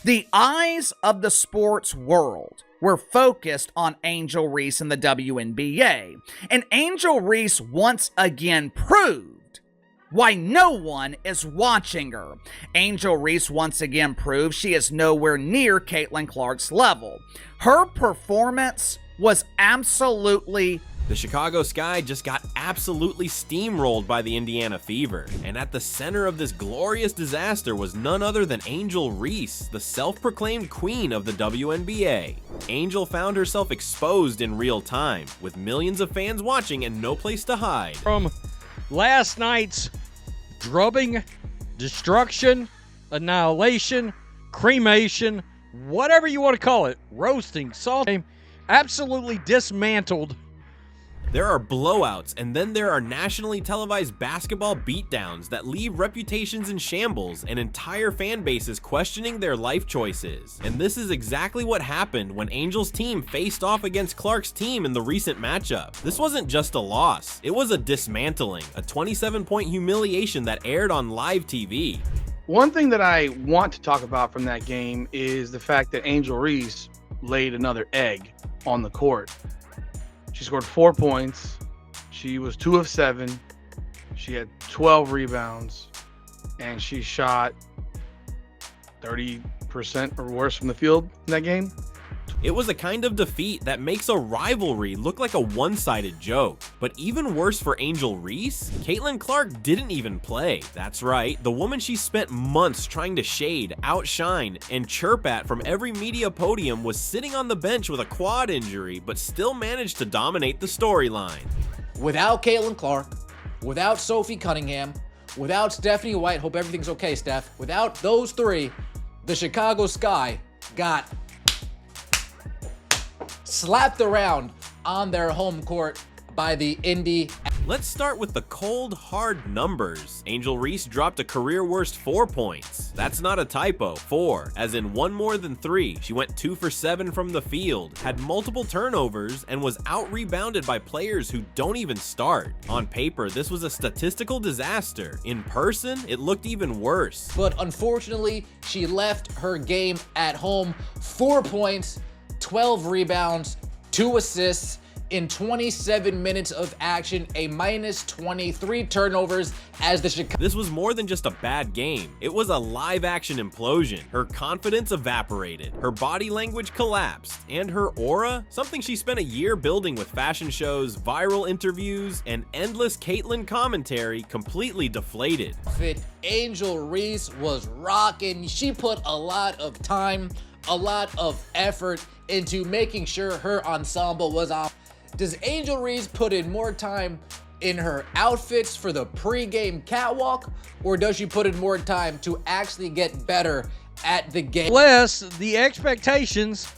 The eyes of the sports world were focused on Angel Reese in the WNBA, and Angel Reese once again proved why no one is watching her. Angel Reese once again proved she is nowhere near Caitlin Clark's level. Her performance was absolutely... The Chicago Sky just got absolutely steamrolled by the Indiana Fever, and at the center of this glorious disaster was none other than Angel Reese, the self-proclaimed queen of the WNBA. Angel found herself exposed in real time, with millions of fans watching and no place to hide. From last night's drubbing, destruction, annihilation, cremation, whatever you want to call it, roasting, salting, absolutely dismantled. There are blowouts, and then there are nationally televised basketball beatdowns that leave reputations in shambles and entire fan bases questioning their life choices. And this is exactly what happened when Angel's team faced off against Clark's team in the recent matchup. This wasn't just a loss, it was a dismantling, a 27-point humiliation that aired on live TV. One thing that I want to talk about from that game is the fact that Angel Reese laid another egg on the court. She scored 4 points. She was 2 of 7. She had 12 rebounds, and she shot 30% or worse from the field in that game. It was a kind of defeat that makes a rivalry look like a one-sided joke. But even worse for Angel Reese, Caitlin Clark didn't even play. That's right, the woman she spent months trying to shade, outshine, and chirp at from every media podium was sitting on the bench with a quad injury, but still managed to dominate the storyline. Without Caitlin Clark, without Sophie Cunningham, without Stephanie White, hope everything's okay, Steph, without those three, the Chicago Sky got slapped around on their home court by the Indy. Let's start with the cold, hard numbers. Angel Reese dropped a career-worst 4 points. That's not a typo, 4, as in 1 more than 3. She went 2 for 7 from the field, had multiple turnovers, and was out-rebounded by players who don't even start. On paper, this was a statistical disaster. In person, it looked even worse. But unfortunately, she left her game at home. 4 points, 12 rebounds, 2 assists in 27 minutes of action, a minus 23 turnovers as the Chicago. This was more than just a bad game. It was a live action implosion. Her confidence evaporated, her body language collapsed, and her aura, something she spent a year building with fashion shows, viral interviews, and endless Caitlin commentary, completely deflated. Angel Reese was rocking. She put a lot of time, a lot of effort into making sure her ensemble was on. Does Angel Reese put in more time in her outfits for the pre-game catwalk, or does she put in more time to actually get better at the game? Unless the expectations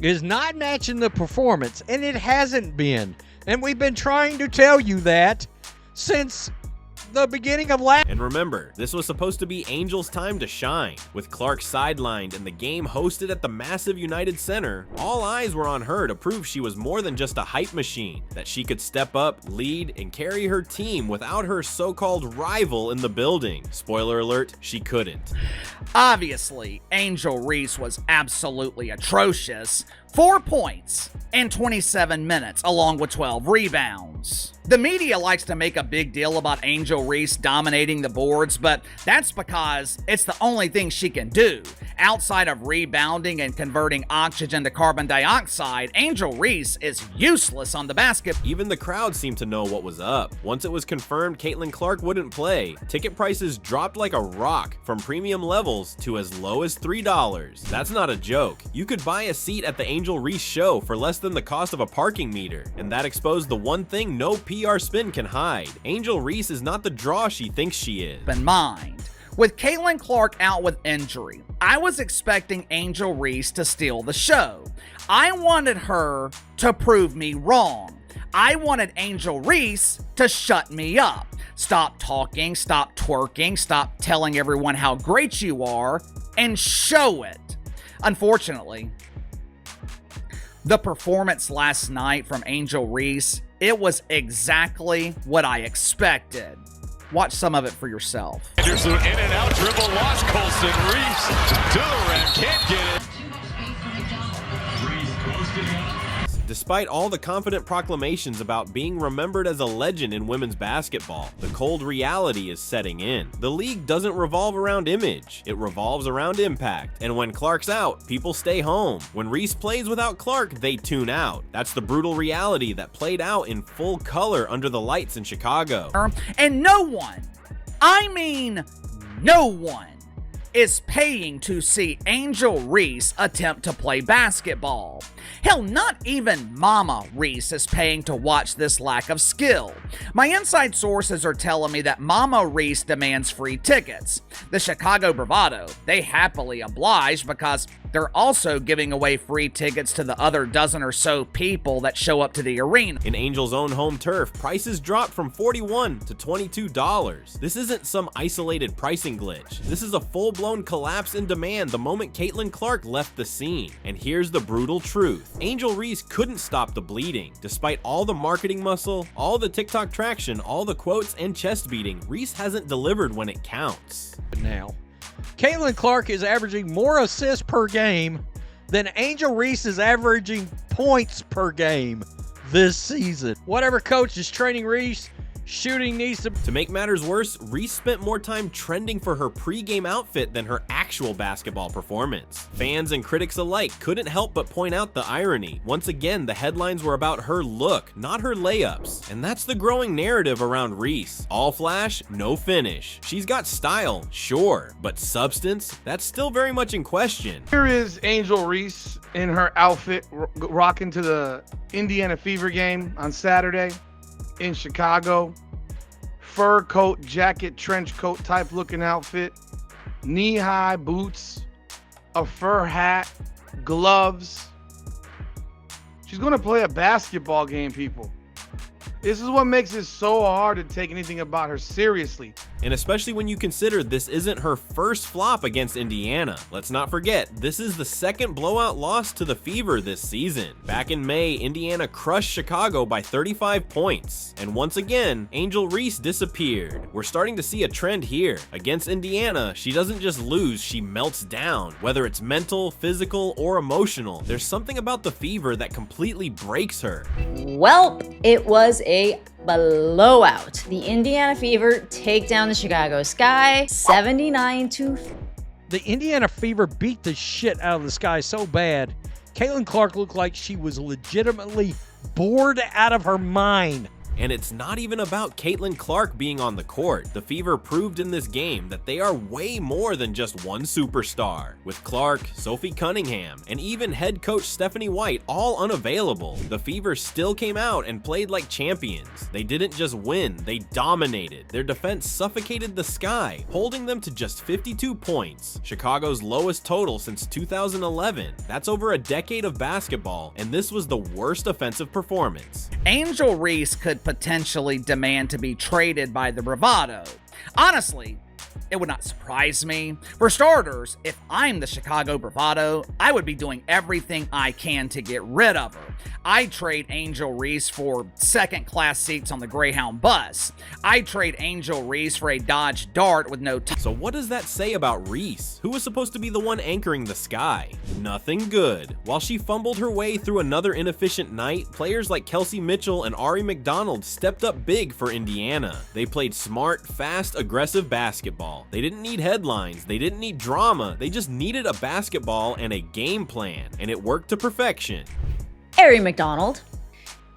is not matching the performance, and it hasn't been. And we've been trying to tell you that since the beginning of last. And remember, this was supposed to be Angel's time to shine. With Clark sidelined and the game hosted at the massive United Center, all eyes were on her to prove she was more than just a hype machine, that she could step up, lead, and carry her team without her so-called rival in the building. Spoiler alert, she couldn't. Obviously, Angel Reese was absolutely atrocious. 4 points in 27 minutes, along with 12 rebounds. The media likes to make a big deal about Angel Reese dominating the boards, but that's because it's the only thing she can do. Outside of rebounding and converting oxygen to carbon dioxide, Angel Reese is useless on the basket. Even the crowd seemed to know what was up. Once it was confirmed Caitlin Clark wouldn't play, ticket prices dropped like a rock from premium levels to as low as $3. That's not a joke. You could buy a seat at the Angel Reese show for less than the cost of a parking meter, and that exposed the one thing no PR spin can hide. Angel Reese is not the draw she thinks she is. In mind, with Caitlin Clark out with injury, I was expecting Angel Reese to steal the show. I wanted her to prove me wrong. I wanted Angel Reese to shut me up. Stop talking, stop twerking, stop telling everyone how great you are, and show it. Unfortunately, the performance last night from Angel Reese, it was exactly what I expected. Watch some of it for yourself. Anderson in and out, dribble, lost Colson. Reese to the rim, Despite all the confident proclamations about being remembered as a legend in women's basketball, the cold reality is setting in. The league doesn't revolve around image, it revolves around impact, and when Clark's out, people stay home. When Reese plays without Clark, they tune out. That's the brutal reality that played out in full color under the lights in Chicago. And no one, I mean no one, is paying to see Angel Reese attempt to play basketball. Hell, not even Mama Reese is paying to watch this lack of skill. My inside sources are telling me that Mama Reese demands free tickets. The Chicago Bravado, they happily oblige because they're also giving away free tickets to the other dozen or so people that show up to the arena. In Angel's own home turf, prices dropped from $41 to $22. This isn't some isolated pricing glitch. This is a full-blown collapse in demand the moment Caitlin Clark left the scene. And here's the brutal truth. Angel Reese couldn't stop the bleeding. Despite all the marketing muscle, all the TikTok traction, all the quotes and chest beating, Reese hasn't delivered when it counts. Now, Caitlin Clark is averaging more assists per game than Angel Reese is averaging points per game this season. Whatever coach is training Reese, shooting needs To make matters worse, Reese spent more time trending for her pre-game outfit than her actual basketball performance. Fans and critics alike couldn't help but point out the irony. Once again, the headlines were about her look, not her layups. And that's the growing narrative around Reese. All flash, no finish. She's got style, sure, but substance? That's still very much in question. Here is Angel Reese in her outfit, rocking to the Indiana Fever game on Saturday in Chicago. Fur coat, jacket, trench coat type looking outfit, knee-high boots, a fur hat, gloves. She's going to play a basketball game, people. This is what makes it so hard to take anything about her seriously. And especially when you consider this isn't her first flop against Indiana. Let's not forget, this is the second blowout loss to the Fever this season. Back in May, Indiana crushed Chicago by 35 points. And once again, Angel Reese disappeared. We're starting to see a trend here. Against Indiana, she doesn't just lose, she melts down. Whether it's mental, physical, or emotional, there's something about the Fever that completely breaks her. Well, it was a blowout. The Indiana Fever take down the Chicago Sky 79-. The Indiana Fever beat the shit out of the Sky so bad, Caitlin Clark looked like she was legitimately bored out of her mind. And it's not even about Caitlin Clark being on the court. The Fever proved in this game that they are way more than just one superstar. With Clark, Sophie Cunningham, and even head coach Stephanie White all unavailable, the Fever still came out and played like champions. They didn't just win, they dominated. Their defense suffocated the Sky, holding them to just 52 points, Chicago's lowest total since 2011. That's over a decade of basketball, and this was the worst offensive performance. Angel Reese could potentially demand to be traded by the Bravado. Honestly, it would not surprise me. For starters, if I'm the Chicago Bravado, I would be doing everything I can to get rid of her. I'd trade Angel Reese for second-class seats on the Greyhound bus. I'd trade Angel Reese for a Dodge Dart with no So what does that say about Reese, who was supposed to be the one anchoring the Sky? Nothing good. While she fumbled her way through another inefficient night, players like Kelsey Mitchell and Ari McDonald stepped up big for Indiana. They played smart, fast, aggressive basketball. They didn't need headlines, they didn't need drama, they just needed a basketball and a game plan, and it worked to perfection. Ari McDonald.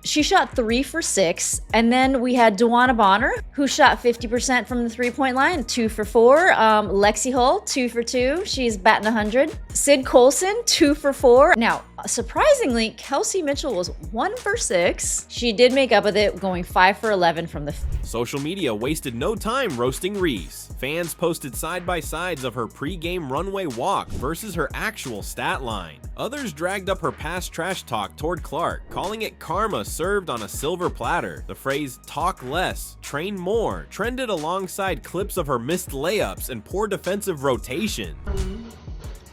She shot 3 for 6, and then we had Dewana Bonner, who shot 50% from the three-point line, 2 for 4. Lexi Hull, 2 for 2. She's batting 100. Sid Colson, 2 for 4. Now, surprisingly, Kelsey Mitchell was 1 for 6. She did make up with it, going 5 for 11 from the Social media wasted no time roasting Reese. Fans posted side-by-sides of her pre-game runway walk versus her actual stat line. Others dragged up her past trash talk toward Clark, calling it karma served on a silver platter. The phrase "talk less, train more" trended alongside clips of her missed layups and poor defensive rotation.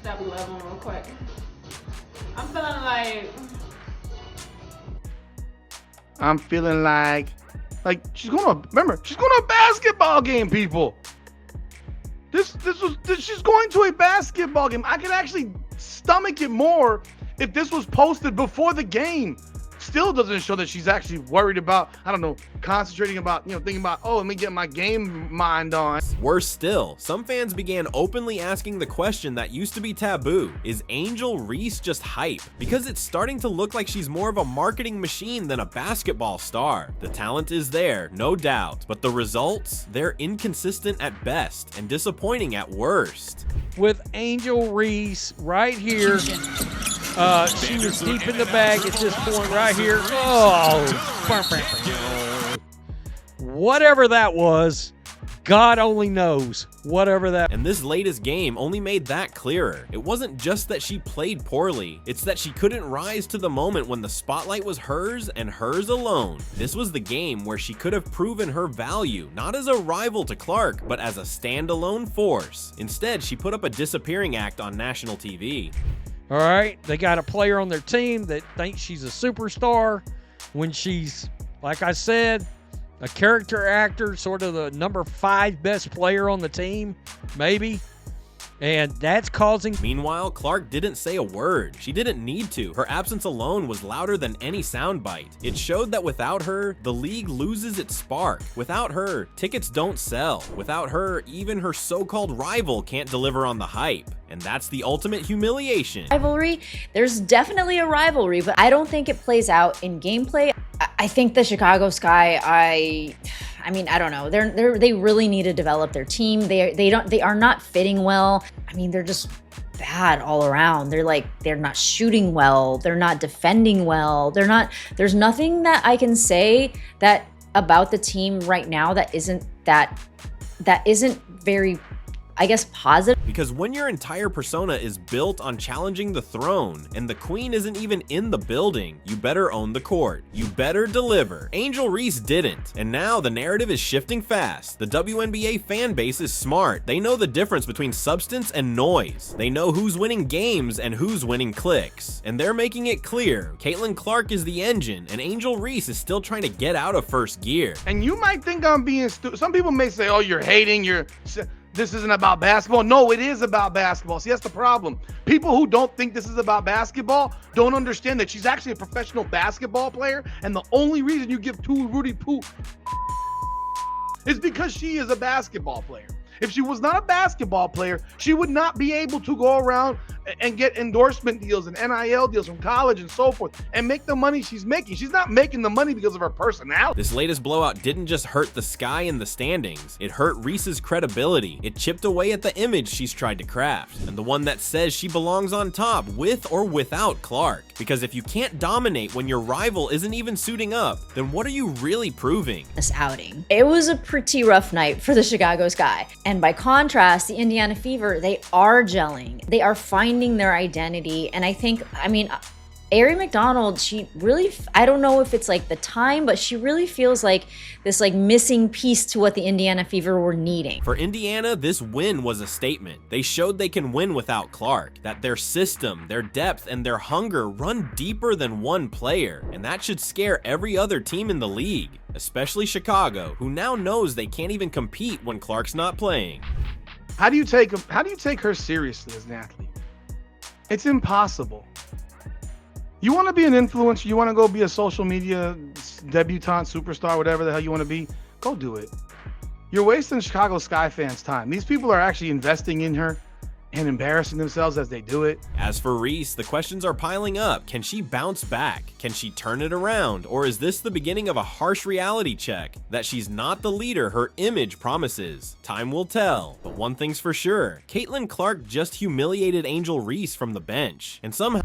Step 11 real quick. I'm feeling like she's going to a basketball game, people. She's going to a basketball game. I could actually stomach it more if this was posted before the game. still doesn't show that she's actually worried about, I don't know, concentrating about, thinking about, oh, let me get my game mind on. Worse still, some fans began openly asking the question that used to be taboo: is Angel Reese just hype? Because it's starting to look like she's more of a marketing machine than a basketball star. The talent is there, no doubt, but the results, they're inconsistent at best and disappointing at worst. With Angel Reese right here, she was deep in the bag at this point right here. Oh, whatever that was, God only knows. Whatever that. And this latest game only made that clearer. It wasn't just that she played poorly, it's that she couldn't rise to the moment when the spotlight was hers and hers alone. This was the game where she could have proven her value, not as a rival to Clark, but as a standalone force. Instead, she put up a disappearing act on national TV. All right, they got a player on their team that thinks she's a superstar when she's, like I said, a character actor, sort of the number 5 best player on the team, maybe. And that's causing... Meanwhile, Clark didn't say a word. She didn't need to. Her absence alone was louder than any soundbite. It showed that without her, the league loses its spark. Without her, tickets don't sell. Without her, even her so-called rival can't deliver on the hype. And that's the ultimate humiliation. Rivalry, there's definitely a rivalry, but I don't think it plays out in gameplay. I think the Chicago Sky, I mean, I don't know. They really need to develop their team. They are not fitting well. I mean, they're just bad all around. They're not shooting well. They're not defending well. There's nothing that I can say that about the team right now that isn't very, I guess, positive. Because when your entire persona is built on challenging the throne and the queen isn't even in the building, you better own the court. You better deliver. Angel Reese didn't, and now the narrative is shifting fast. The WNBA fan base is smart. They know the difference between substance and noise. They know who's winning games and who's winning clicks. And they're making it clear Caitlin Clark is the engine, and Angel Reese is still trying to get out of first gear. And you might think I'm being stupid. Some people may say, oh, you're hating, this isn't about basketball. No, it is about basketball. See, that's the problem. People who don't think this is about basketball don't understand that she's actually a professional basketball player, and the only reason you give two Rudy Poo is because she is a basketball player. If she was not a basketball player, she would not be able to go around and get endorsement deals and NIL deals from college and so forth and make the money she's making. She's not making the money because of her personality. This latest blowout didn't just hurt the Sky in the standings. It hurt Reese's credibility. It chipped away at the image she's tried to craft, and the one that says she belongs on top with or without Clark. Because if you can't dominate when your rival isn't even suiting up, then what are you really proving? This outing. It was a pretty rough night for the Chicago Sky. And by contrast, the Indiana Fever, they are gelling. They are finding their identity. And I mean, Ari McDonald, she really, I don't know if it's like the time, but she really feels like this like missing piece to what the Indiana Fever were needing. For Indiana, this win was a statement. They showed they can win without Clark, that their system, their depth, and their hunger run deeper than one player, and that should scare every other team in the league, especially Chicago, who now knows they can't even compete when Clark's not playing. How do you take her seriously as an athlete? It's impossible. You want to be an influencer, you want to go be a social media debutante, superstar, whatever the hell you want to be, go do it. You're wasting Chicago Sky fans' time. These people are actually investing in her and embarrassing themselves as they do it. As for Reese, the questions are piling up. Can she bounce back? Can she turn it around? Or is this the beginning of a harsh reality check that she's not the leader her image promises? Time will tell. But one thing's for sure, Caitlin Clark just humiliated Angel Reese from the bench, and somehow